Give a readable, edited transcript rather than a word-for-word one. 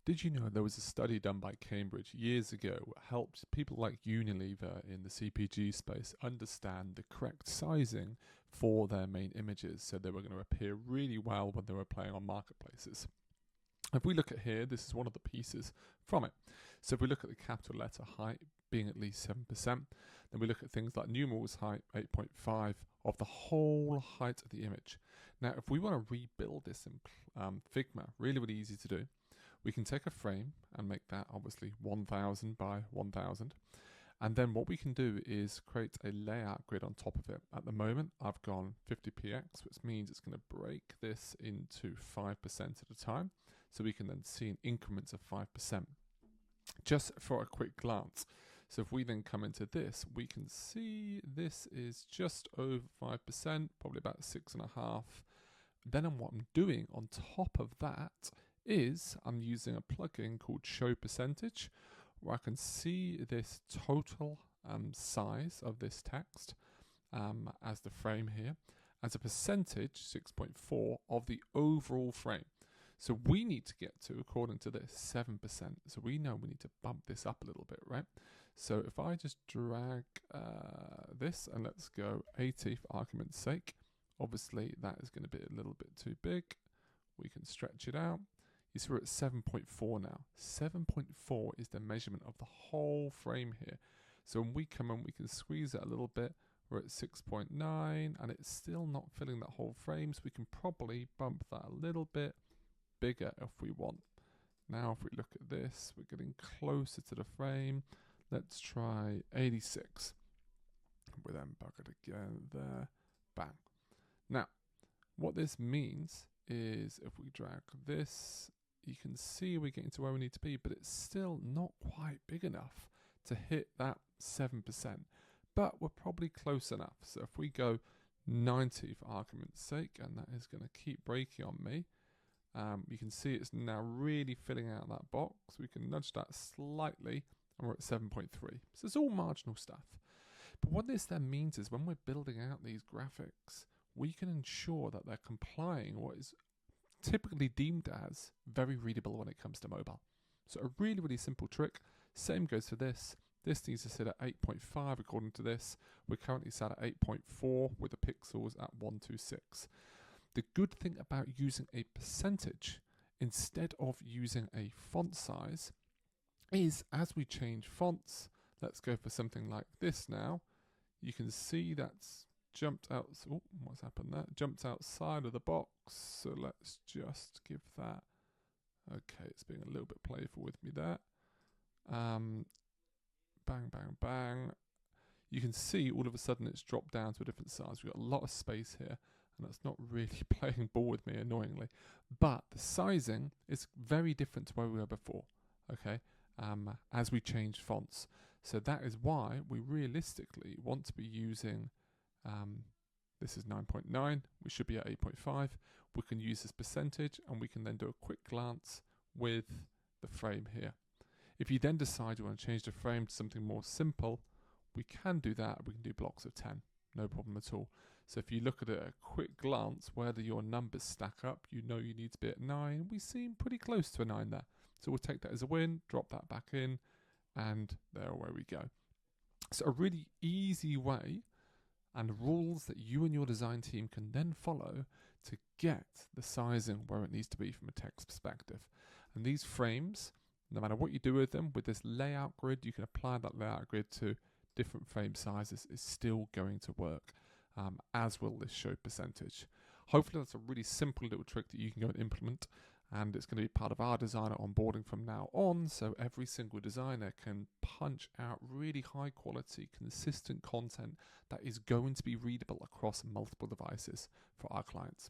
Did you know there was a study done by Cambridge years ago that helped people like Unilever in the CPG space understand the correct sizing for their main images so they were going to appear really well when they were playing on marketplaces? If we look at here, this is one of the pieces from it. So if we look at the capital letter height being at least 7%, then we look at things like numerals height 8.5 of the whole height of the image. Now, if we want to rebuild this in Figma, really easy to do. We can take a frame and make that obviously 1000 by 1000. And then what we can do is create a layout grid on top of it. At the moment, I've gone 50px, which means it's going to break this into 5% at a time. So we can then see in increments of 5%. Just for a quick glance. So if we then come into this, we can see this is just over 5%, probably about 6.5. Then what I'm doing on top of that is I'm using a plugin called Show Percentage, where I can see this total size of this text as the frame here, as a percentage, 6.4, of the overall frame. So we need to get to, according to this, 7%. So we know we need to bump this up a little bit, right? So if I just drag this and let's go 80 for argument's sake, obviously that is going to be a little bit too big. We can stretch it out. You see we're at 7.4 now. 7.4 is the measurement of the whole frame here. So when we come in, we can squeeze it a little bit. We're at 6.9 and it's still not filling that whole frame. So we can probably bump that a little bit bigger if we want. Now if we look at this, we're getting closer to the frame. Let's try 86. We then bug it again there. Bang. Now, what this means is if we drag this, you can see we're getting to where we need to be, but it's still not quite big enough to hit that 7%. But we're probably close enough. So if we go 90 for argument's sake, and that is going to keep breaking on me, you can see it's now really filling out that box. We can nudge that slightly, and we're at 7.3. So it's all marginal stuff. But what this then means is when we're building out these graphics, we can ensure that they're complying what is typically deemed as very readable when it comes to mobile. So a really simple trick. Same goes for this. This needs to sit at 8.5 according to this. We're currently sat at 8.4 with the pixels at 126. The good thing about using a percentage instead of using a font size is as we change fonts, let's go for something like this now. You can see that's jumped out. Oh, what's happened there? Jumped outside of the box. So let's just give that. Okay, it's being a little bit playful with me there. Bang, bang, bang. You can see all of a sudden it's dropped down to a different size. We've got a lot of space here, and that's not really playing ball with me, annoyingly. But the sizing is very different to where we were before. Okay, as we change fonts. So that is why we realistically want to be using. This is 9.9, we should be at 8.5. We can use this percentage and we can then do a quick glance with the frame here. If you then decide you want to change the frame to something more simple, we can do that. We can do blocks of 10, no problem at all. So if you look at it at a quick glance, whether your numbers stack up, you know you need to be at 9. We seem pretty close to a 9 there. So we'll take that as a win, drop that back in, and there where we go. So a really easy way and rules that you and your design team can then follow to get the sizing where it needs to be from a text perspective. And these frames, no matter what you do with them, with this layout grid, you can apply that layout grid to different frame sizes. It's still going to work, as will this show percentage. Hopefully that's a really simple little trick that you can go and implement, and it's going to be part of our designer onboarding from now on, so every single designer can punch out really high quality, consistent content that is going to be readable across multiple devices for our clients.